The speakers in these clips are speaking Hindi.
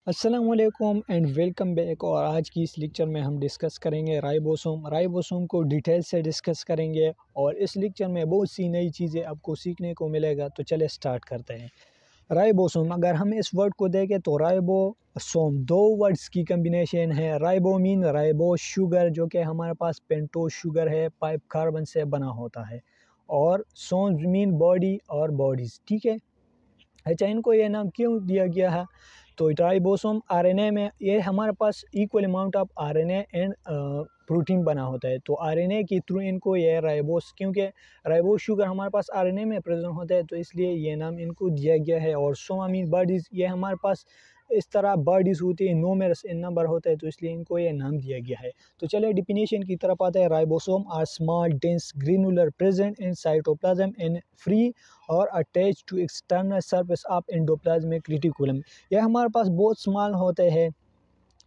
अस्सलामुअलैकुम एंड वेलकम बैक। और आज की इस लेक्चर में हम डिस्कस करेंगे राइबोसोम को डिटेल से डिस्कस करेंगे और इस लेक्चर में बहुत सी नई चीज़ें आपको सीखने को मिलेगा। तो चले स्टार्ट करते हैं। राइबोसोम, अगर हम इस वर्ड को देखें तो राइबोसोम दो वर्ड्स की कम्बिनेशन है। राइबो मीन राइबो शुगर, जो कि हमारे पास पेंटोज शुगर है, पाइप कार्बन से बना होता है, और सोम्स मीन बॉडी और बॉडीज़। ठीक है। अच्छा, इनको ये नाम क्यों दिया गया है? तो राइबोसोम आरएनए में ये हमारे पास equal amount of RNA and protein बना होता है। तो आरएनए के थ्रू इनको ये राइबोस, क्योंकि राइबोस शुगर हमारे पास आरएनए में प्रेजेंट होता है, तो इसलिए ये नाम इनको दिया गया है। और सोमामीन बॉडीज़, ये हमारे पास इस तरह बॉडीज़ होती है, नोमेरस इन नंबर होता है, तो इसलिए इनको ये नाम दिया गया है। तो चलिए डिफिनीशन की तरफ आते हैं। Ribosome are small dense granular present in cytoplasm in free और attach to external surface of endoplasmic reticulum. यह हमारे पास बहुत स्मॉल होते हैं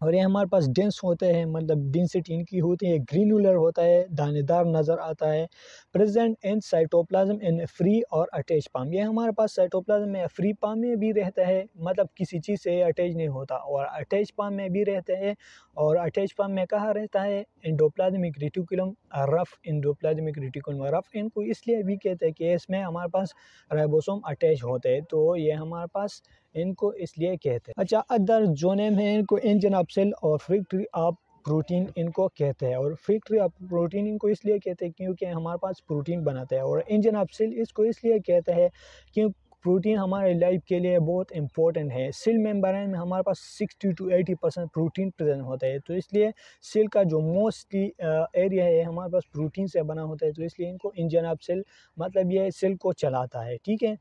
और ये हमारे पास डेंस होते हैं, मतलब डेंसिटी इनकी होती है, ग्रेनुलर होता है, दानेदार नज़र आता है। Present in cytoplasm in free और अटैच पाम, ये हमारे पास साइटोप्लाज्म में फ्री पाम में भी रहता है, मतलब किसी चीज़ से अटैच नहीं होता, और अटैच पाम में भी रहता है। और अटैच पाम में कहाँ रहता है? Endoplasmic reticulum, rough endoplasmic reticulum. Rough इनको इसलिए भी कहते हैं कि इसमें हमारे पास राइबोसोम अटैच होते हैं, तो ये हमारे पास इनको इसलिए कहते हैं। अच्छा, अदर जो नेम है इनको इंजन ऑफ सेल और फैक्ट्री ऑफ प्रोटीन इनको कहते हैं। और फैक्ट्री ऑफ प्रोटीन इनको इसलिए कहते हैं क्योंकि हमारे पास प्रोटीन बनाते हैं। और इंजन ऑफ सेल इसको इसलिए कहते हैं क्योंकि प्रोटीन हमारे लाइफ के लिए बहुत इंपॉर्टेंट है। सेल मेम्ब्रेन में हमारे पास 60 to 80% प्रोटीन प्रेजेंट होता है, तो इसलिए सेल का जो मोस्टली एरिया है हमारे पास प्रोटीन से बना होता है, तो इसलिए इनको इंजन ऑफ सेल, मतलब ये सेल को चलाता है। ठीक है।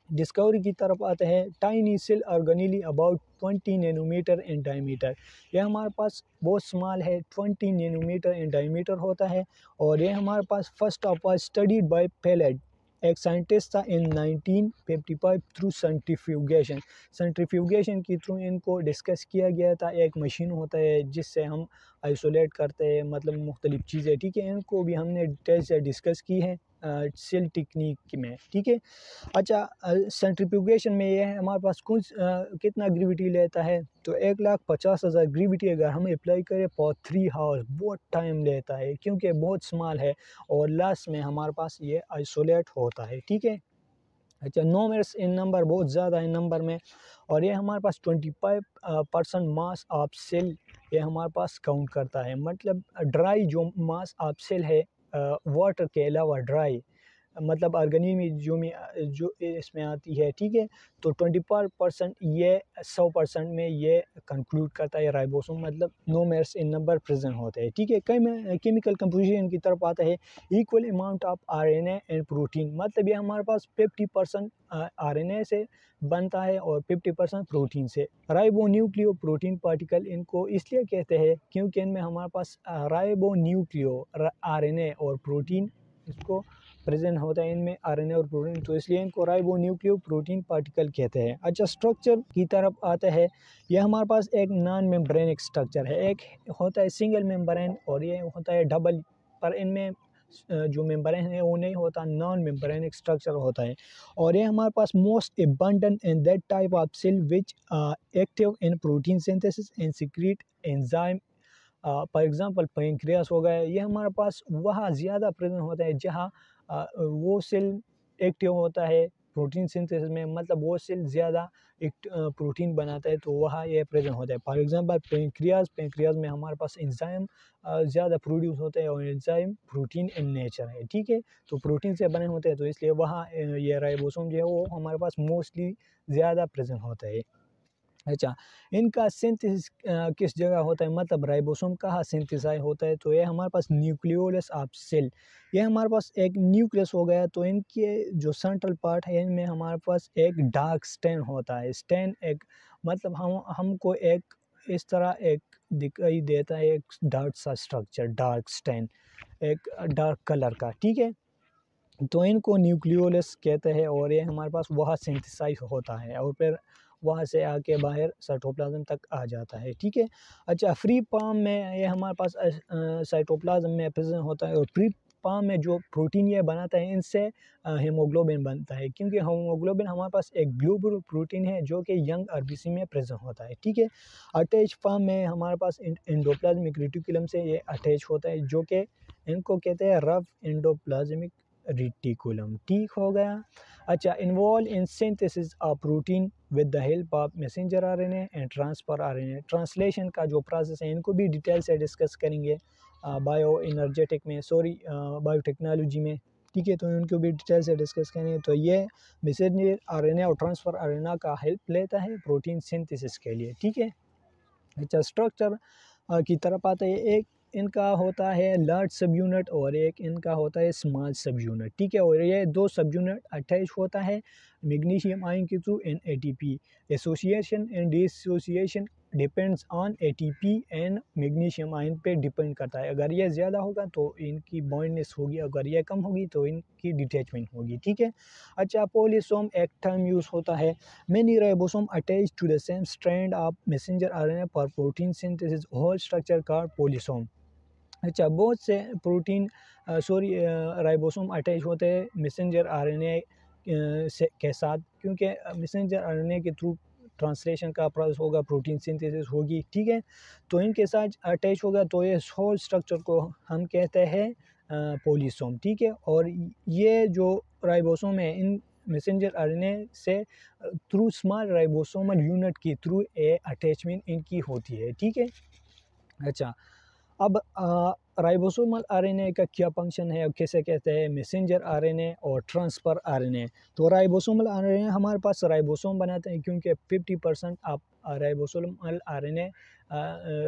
डिस्कवरी की तरफ आते हैं। Tiny cell organelle about 20 nanometre in diameter, यह हमारे पास बहुत स्मॉल है, 20 नैनोमीटर इन डायमीटर होता है। और ये हमारे पास first of all studied by Palade, एक साइंटिस्ट था, इन 1955 थ्रू सेंट्रीफ्यूगेशन। सेंट्रीफ्यूगेशन के थ्रू इनको डिस्कस किया गया था। एक मशीन होता है जिससे हम आइसोलेट करते हैं, मतलब मुख्तलिफ चीज़ें। ठीक है, इनको भी हमने डिटेल से डिस्कस की है सेल टेक्निक में। ठीक है। अच्छा, सेंट्रीफ्यूगेशन में ये है हमारे पास कुछ कितना ग्रेविटी लेता है, तो 1,50,000 ग्रेविटी अगर हम अप्लाई करें फॉर 3 आवर्स, बहुत टाइम लेता है क्योंकि बहुत स्मॉल है, और लास्ट में हमारे पास ये आइसोलेट होता है। ठीक है। अच्छा, नोमेरस इन नंबर, बहुत ज़्यादा है नंबर में, और ये हमारे पास 25% मास ऑफ सेल ये हमारे पास काउंट करता है। मतलब ड्राई जो मास ऑफ सेल है, वाटर के अलावा ड्राई, मतलब ऑर्गेनिज्म जो इसमें आती है। ठीक है। तो 24% ये 100% में ये कंक्लूड करता है राइबोसोम, मतलब नोमेरस इन नंबर प्रेजेंट होते हैं। ठीक है। केमिकल कंपोजिशन की तरफ आता है। Equal amount of RNA and protein, मतलब ये हमारे पास 50% आरएनए से बनता है और 50% प्रोटीन से। राइबो न्यूक्लियो प्रोटीन पार्टिकल इनको इसलिए कहते हैं क्योंकि इनमें हमारे पास राइबो न्यूक्लियो आरएनए और प्रोटीन इसको प्रेजेंट होता है, इनमें आरएनए और प्रोटीन, तो इसलिए इनको राइबो न्यूक्लियो प्रोटीन पार्टिकल कहते हैं। अच्छा, स्ट्रक्चर की तरफ आता है। यह हमारे पास एक नॉन मेम्ब्रेनिक स्ट्रक्चर है। एक होता है सिंगल मेम्ब्रेन और ये होता है डबल, पर इनमें जो मेम्ब्रेन है वो नहीं होता, नॉन मेम्ब्रेनिक स्ट्रक्चर होता है। और ये हमारे पास most abundant in that type of cell which active in protein synthesis and secrete enzyme. For example pancreas हो गया, ये हमारे पास वहाँ ज़्यादा प्रेजेंट होता है जहाँ वो सेल एक्टिव होता है प्रोटीन सिंथेसिस में, मतलब वो सेल ज़्यादा एक प्रोटीन बनाता है, तो वहाँ ये प्रेजेंट होता है। फॉर एग्जांपल पेंक्रियाज में हमारे पास एंजाइम ज़्यादा प्रोड्यूस होते हैं, और एंजाइम प्रोटीन इन नेचर है। ठीक है। तो प्रोटीन से बने होते हैं, तो इसलिए वहाँ ये राइबोसोम जो है वो हमारे पास मोस्टली ज़्यादा प्रेजेंट होता है। अच्छा, इनका सिंथेसिस किस जगह होता है, मतलब राइबोसोम कहाँ सिंथेसाइज होता है, तो ये हमारे पास न्यूक्लियोलस ऑफ सेल, ये हमारे पास एक न्यूक्लियस हो गया, तो इनके जो सेंट्रल पार्ट है इनमें हमारे पास एक डार्क स्टेन होता है। स्टेन एक, मतलब हमको एक इस तरह एक दिखाई देता है, एक डार्क सा स्ट्रक्चर, डार्क स्टेन, एक डार्क कलर का। ठीक है। तो इनको न्यूक्लियोलस कहते हैं, और ये हमारे पास वहाँ सिंथेसाइज होता है और फिर वहाँ से आके बाहर साइटोप्लाज्म तक आ जाता है। ठीक है। अच्छा, फ्री पाम में ये हमारे पास साइटोप्लाज्म में प्रेजेंट होता है, और प्री फार्म में जो प्रोटीन ये बनाता है इनसे हीमोग्लोबिन बनता है, क्योंकि हीमोग्लोबिन हमारे पास एक ग्लोबुलर प्रोटीन है जो कि यंग आरबीसी में प्रेजेंट होता है, ठीक है। अटैच फार्म में हमारे पास एंडोप्लाज्मिक रेटिकुलम से ये अटैच होता है, जो कि इनको कहते हैं रफ एंडोप्लाज्मिक रेटिकुलम, ठीक हो गया। अच्छा, involve in synthesis of protein with the help of messenger RNA and transfer RNA. Translation का जो प्रोसेस है इनको भी डिटेल से डिस्कस करेंगे बायो एनर्जेटिक में, बायोटेक्नोलॉजी में, ठीक है। तो उनको भी डिटेल से डिस्कस करेंगे। तो ये मैसेंजर आरएनए और ट्रांसफर आरएनए का हेल्प लेता है प्रोटीन सिंथेसिस के लिए, ठीक है। अच्छा, स्ट्रक्चर की तरफ आता है। एक इनका होता है लार्ज सब यूनिट और एक इनका होता है स्मॉल सब यूनिट, ठीक है। और ये दो सब यूनिट अटैच होता है मैग्नीशियम आयन के through in ATP. Association and dissociation depends on ATP and magnesium ion पे डिपेंड करता है। अगर ये ज़्यादा होगा तो इनकी बॉन्डनेस होगी, अगर ये कम होगी तो इनकी डिटैचमेंट होगी, ठीक है। अच्छा, पॉलीसोम एक टर्म यूज़ होता है। Many ribosome attached to the same strand of messenger RNA for protein synthesis, whole structure called polysome। अच्छा, बहुत से प्रोटीन राइबोसोम अटैच होते हैं मैसेंजर आरएनए के साथ, क्योंकि मैसेंजर आरएनए के थ्रू ट्रांसलेशन का प्रोसेस होगा, प्रोटीन सिंथेसिस होगी, ठीक है। तो इनके साथ अटैच होगा तो ये होल स्ट्रक्चर को हम कहते हैं पोलिसोम, ठीक है। और ये जो राइबोसोम है इन मैसेंजर आरएनए से थ्रू स्मॉल राइबोसोमल यूनिट के थ्रू ए अटैचमेंट इनकी होती है, ठीक है। अच्छा, अब राइबोसोमल आरएनए का क्या फंक्शन है, कैसे कहते हैं मैसेंजर आरएनए और ट्रांसफर आरएनए। तो राइबोसोमल आरएनए हमारे पास राइबोसोम बनाते हैं, क्योंकि 50% of ribosomal RNA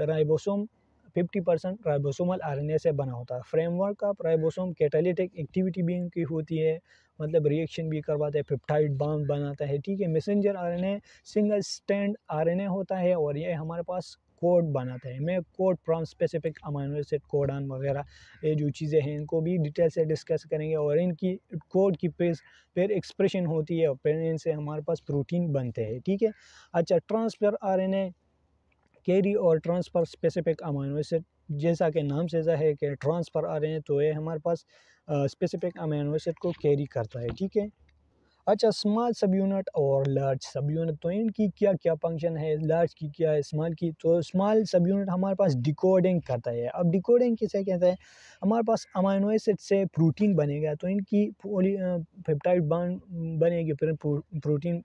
ribosome 50% ribosomal RNA से बना होता है। Framework of ribosome catalytic activity भी इनकी होती है, मतलब रिएक्शन भी करवाते हैं, पेप्टाइड बॉन्ड बनाता है, ठीक है। Messenger RNA single stand RNA होता है और ये हमारे पास कोड बनाता है। मैं code from specific amino acid codon वगैरह ये जो चीज़ें हैं इनको भी डिटेल से डिस्कस करेंगे, और इनकी कोड की फिर एक्सप्रेशन होती है और फिर इनसे हमारे पास प्रोटीन बनते हैं, ठीक है। अच्छा, ट्रांसफर आरएनए कैरी और ट्रांसफर स्पेसिफिक अमाइनो एसिड, जैसा कि नाम से है कि ट्रांसफर आरएनए, तो ये हमारे पास स्पेसिफिक अमाइनो एसिड को कैरी करता है, ठीक है। अच्छा, स्मॉल सब यूनिट और लार्ज सब यूनिट, तो इनकी क्या क्या फंक्शन है, लार्ज की क्या है, स्मॉल की। तो स्मॉल सब यूनिट हमारे पास डिकोडिंग करता है। अब डिकोडिंग किसे कहते हैं, हमारे पास अमाइनो एसिड से प्रोटीन बनेगा तो इनकी पेप्टाइड बॉन्ड बनेगी, फिर प्रोटीन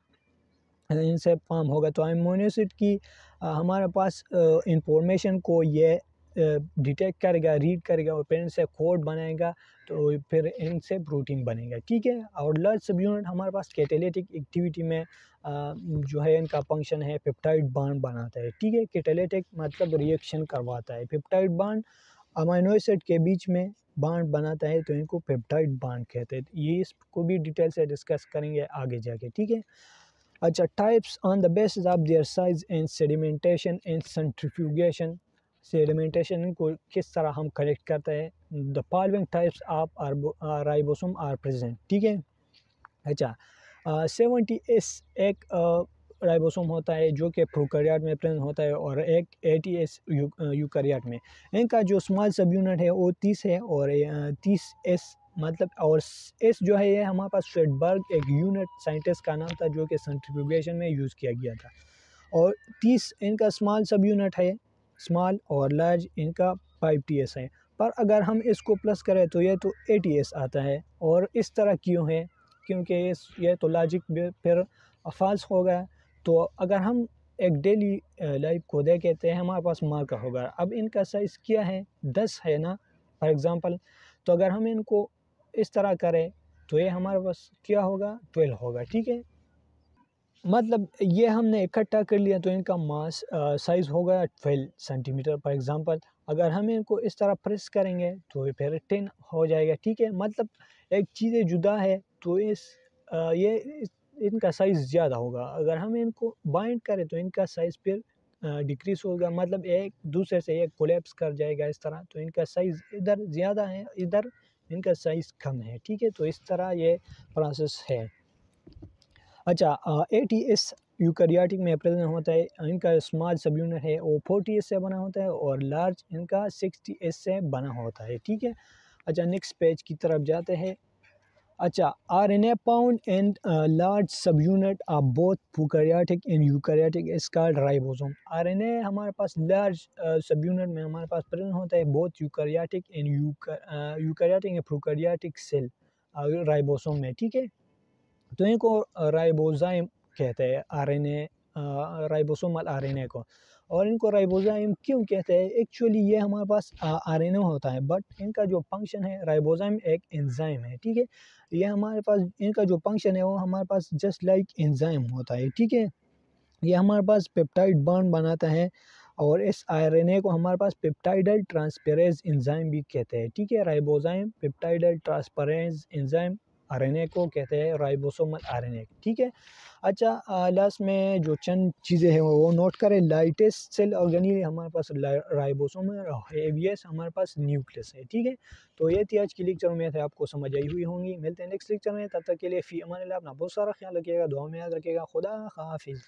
इनसे फॉर्म होगा। तो अमीनो एसिड की हमारे पास इंफॉर्मेशन को ये डिटेक्ट करेगा, रीड करेगा और फिर इनसे कोड बनाएगा, तो फिर इनसे प्रोटीन बनेगा, ठीक है। और लार्ज सब यूनिट हमारे पास कैटालिटिक एक्टिविटी में जो है इनका फंक्शन है पेप्टाइड बॉन्ड बनाता है, ठीक है। कैटालिटिक मतलब रिएक्शन करवाता है, पेप्टाइड बॉन्ड अमीनो एसिड के बीच में बॉन्ड बनाता है, तो इनको पेप्टाइड बॉन्ड कहते हैं। ये इसको भी डिटेल से डिस्कस करेंगे आगे जाके, ठीक है। अच्छा, types on the basis of their size and sedimentation and centrifugation. Sedimentation को किस तरह हम कनेक्ट करते हैं। The following types of ribosome are present, ठीक है। अच्छा, 70S एक राइबोसोम होता है जो कि प्रोकैरियोट में प्रेजेंट होता है, और एक 80S यूकैरियोट में। इनका जो स्मॉल सब यूनिट है वो 30 है, और 30S मतलब, और एस जो है ये हमारे पास शेडबर्ग एक यूनिट साइंटिस्ट का नाम था जो कि सेंट्रीफ्यूगेशन में यूज़ किया गया था। और 30 इनका स्मॉल सब यूनिट है, स्मॉल, और लार्ज इनका 5TS है। पर अगर हम इसको प्लस करें तो ये तो 80S आता है। और इस तरह क्यों है, क्योंकि ये तो लॉजिक फिर फॉल्स होगा। तो अगर हम एक डेली लाइफ को देखें तो हमारे पास मार्कर होगा। अब इनका साइज़ क्या है, 10 है ना, फॉर एग्ज़ाम्पल। तो अगर हम इनको इस तरह करें तो ये हमारे पास क्या होगा, 12 होगा, ठीक है। मतलब ये हमने इकट्ठा कर लिया तो इनका मास साइज़ होगा 12 सेंटीमीटर फॉर एग्ज़ाम्पल। अगर हम इनको इस तरह प्रेस करेंगे तो ये फिर 10 हो जाएगा, ठीक है। मतलब एक चीज़ें जुदा है तो इनका साइज़ ज़्यादा होगा। अगर हम इनको बाइंड करें तो इनका साइज़ फिर डिक्रीज़ होगा, मतलब एक दूसरे से एक कोलैप्स कर जाएगा इस तरह। तो इनका साइज़ इधर ज़्यादा है, इधर इनका साइज़ कम है, ठीक है। तो इस तरह ये प्रोसेस है। अच्छा, 80S यूकैरियोटिक में प्रेजेंट होता है। इनका स्मॉल सब यूनिट है वो 40S से बना होता है, और लार्ज इनका 60S से बना होता है, ठीक है। अच्छा, नेक्स्ट पेज की तरफ जाते हैं। अच्छा, RNA pound and large subunit are both prokaryotic and eukaryotic is called ribosome. RNA हमारे पास लार्ज सब यूनिट में हमारे पास प्रेजेंट होता है both eukaryotic and eukaryotic and prokaryotic cell ribosome में, ठीक है। तो इनको राइबोजाइम कहते हैं, RNA राइबोसोमल RNA को। और इनको राइबोजाइम क्यों कहते हैं? एक्चुअली ये हमारे पास RNA होता है, बट इनका जो फंक्शन है, राइबोजाइम एक एंजाइम है, ठीक है। ये हमारे पास इनका जो फंक्शन है वो हमारे पास जस्ट लाइक एंजाइम होता है, ठीक है। ये हमारे पास पेप्टाइड बॉन्ड बनाता है और इस RNA को हमारे पास पेप्टाइडल ट्रांसफेरेज एंजाइम भी कहते हैं, ठीक है। Ribozyme peptidyl transferase enzyme RNA को कहते हैं राइबोसोमल RNA, ठीक है। अच्छा, लास्ट में जो चंद चीज़ें हैं वो नोट करें। लाइटेस्ट सेल ऑर्गेनील हमारे पास राइबोसोम है और हेवीएस्ट हमारे पास न्यूक्लियस है, ठीक है। तो ये थी आज की लेक्चर, में थे आपको समझ आई हुई होंगी। मिलते हैं नेक्स्ट लेक्चर में, तब तक के लिए फ़ी अमान अल्लाह, अपना बहुत सारा ख्याल रखिएगा, दुआ में याद रखिएगा। खुदा हाफिज़।